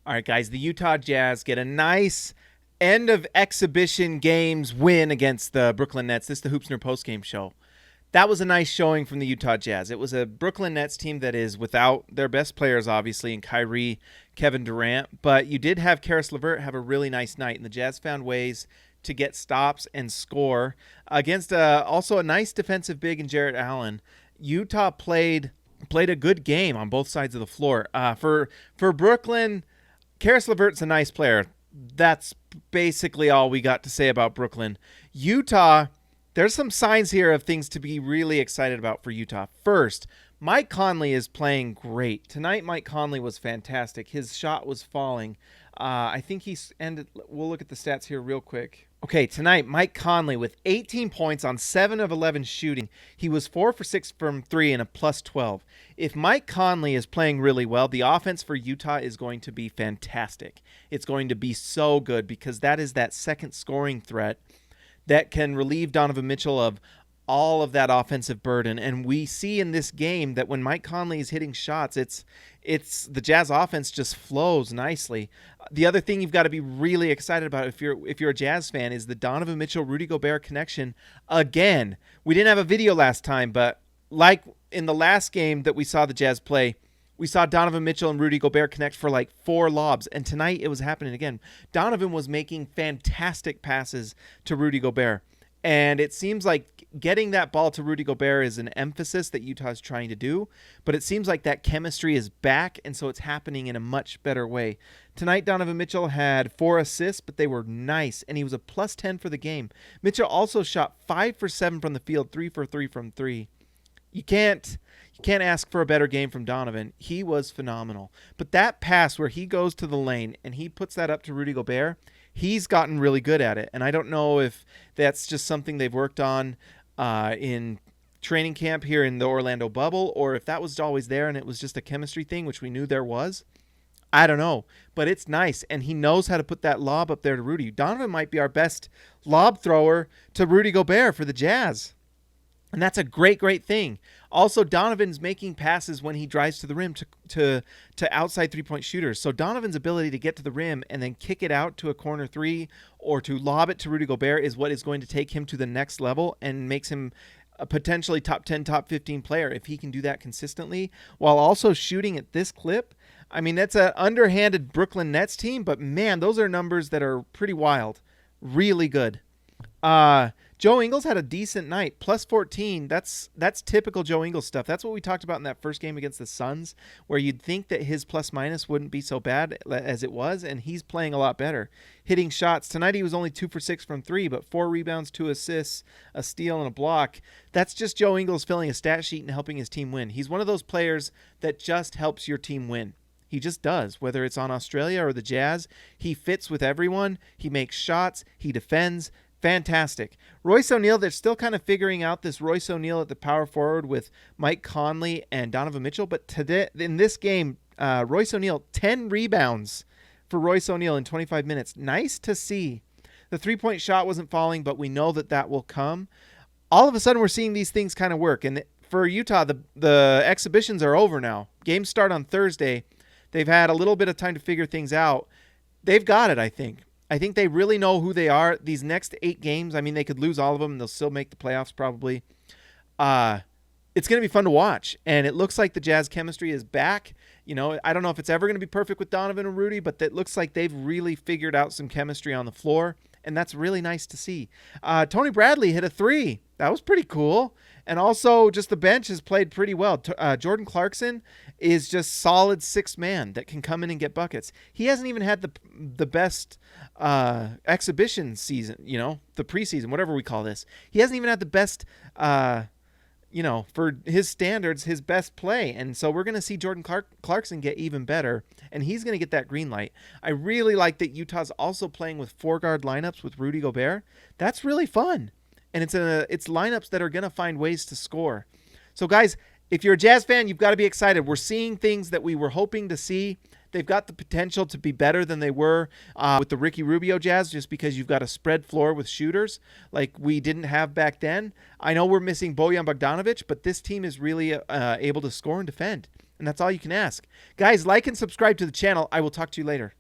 All right, guys, the Utah Jazz get a nice end of exhibition games win against the Brooklyn Nets. This is the Hoopsner postgame show. That was a nice showing from the Utah Jazz. It was a Brooklyn Nets team that is without their best players, obviously, in Kyrie, Kevin Durant. But you did have Caris LeVert have a really nice night, and the Jazz found ways to get stops and score against also a nice defensive big in Jarrett Allen. Utah played a good game on both sides of the floor. For Brooklyn, Caris LeVert's a nice player. That's basically all we got to say about Brooklyn. Utah, there's some signs here of things to be really excited about for Utah. First, Mike Conley is playing great. Tonight, Mike Conley was fantastic. His shot was falling. I think he's ended. We'll look at the stats here real quick. Okay, tonight, Mike Conley with 18 points on 7 of 11 shooting. He was 4 for 6 from 3 and a plus 12. If Mike Conley is playing really well, the offense for Utah is going to be fantastic. It's going to be so good because that is that second scoring threat that can relieve Donovan Mitchell of all of that offensive burden. And we see in this game that when Mike Conley is hitting shots, it's the Jazz offense just flows nicely. The other thing you've got to be really excited about if you're a Jazz fan is the Donovan Mitchell Rudy Gobert connection again. We didn't have a video last time, but like in the last game that we saw the Jazz play, we saw Donovan Mitchell and Rudy Gobert connect for like 4 lobs, and tonight it was happening again. Donovan was making fantastic passes to Rudy Gobert, and it seems like getting that ball to Rudy Gobert is an emphasis that Utah's trying to do, but it seems like that chemistry is back, and so it's happening in a much better way. Tonight, Donovan Mitchell had 4 assists, but they were nice, and he was a plus 10 for the game. Mitchell also shot 5 for 7 from the field, 3 for 3 from 3. You can't ask for a better game from Donovan. He was phenomenal. But that pass where he goes to the lane and he puts that up to Rudy Gobert, he's gotten really good at it. And I don't know if that's just something they've worked on in training camp here in the Orlando bubble, or if that was always there and it was just a chemistry thing, which we knew there was. I don't know, but it's nice, and he knows how to put that lob up there to Rudy. Donovan might be our best lob thrower to Rudy Gobert for the Jazz. And that's a great, great thing. Also, Donovan's making passes when he drives to the rim to outside three-point shooters. So Donovan's ability to get to the rim and then kick it out to a corner three or to lob it to Rudy Gobert is what is going to take him to the next level and makes him a potentially top 10, top 15 player if he can do that consistently while also shooting at this clip. I mean, that's an underhanded Brooklyn Nets team, but man, those are numbers that are pretty wild. Really good. Joe Ingles had a decent night, plus 14. That's typical Joe Ingles stuff. That's what we talked about in that first game against the Suns, where you'd think that his plus minus wouldn't be so bad as it was, and he's playing a lot better. Hitting shots. Tonight he was only 2 for 6 from 3, but 4 rebounds, 2 assists, a steal, and a block. That's just Joe Ingles filling a stat sheet and helping his team win. He's one of those players that just helps your team win. He just does, whether it's on Australia or the Jazz. He fits with everyone. He makes shots. He defends. Fantastic. Royce O'Neal, they're still kind of figuring out this Royce O'Neal at the power forward with Mike Conley and Donovan Mitchell. But today, in this game, Royce O'Neal, 10 rebounds for Royce O'Neal in 25 minutes. Nice to see. The three-point shot wasn't falling, but we know that will come. All of a sudden, we're seeing these things kind of work. And for Utah, the exhibitions are over now. Games start on Thursday. They've had a little bit of time to figure things out. They've got it, I think. I think they really know who they are. These next 8 games, I mean, they could lose all of them and they'll still make the playoffs probably. It's going to be fun to watch. And it looks like the Jazz chemistry is back. You know, I don't know if it's ever going to be perfect with Donovan and Rudy, but it looks like they've really figured out some chemistry on the floor. And that's really nice to see. Tony Bradley hit a 3. That was pretty cool. And also just the bench has played pretty well. Jordan Clarkson is just solid 6th man that can come in and get buckets. He hasn't even had the best exhibition season, you know, the preseason, whatever we call this. He hasn't even had the best, for his standards, his best play. And so we're going to see Jordan Clarkson get even better, and he's going to get that green light. I really like that Utah's also playing with 4-guard lineups with Rudy Gobert. That's really fun. And it's lineups that are going to find ways to score. So, guys, if you're a Jazz fan, you've got to be excited. We're seeing things that we were hoping to see. They've got the potential to be better than they were with the Ricky Rubio Jazz, just because you've got a spread floor with shooters like we didn't have back then. I know we're missing Bojan Bogdanovic, but this team is really able to score and defend. And that's all you can ask. Guys, like and subscribe to the channel. I will talk to you later.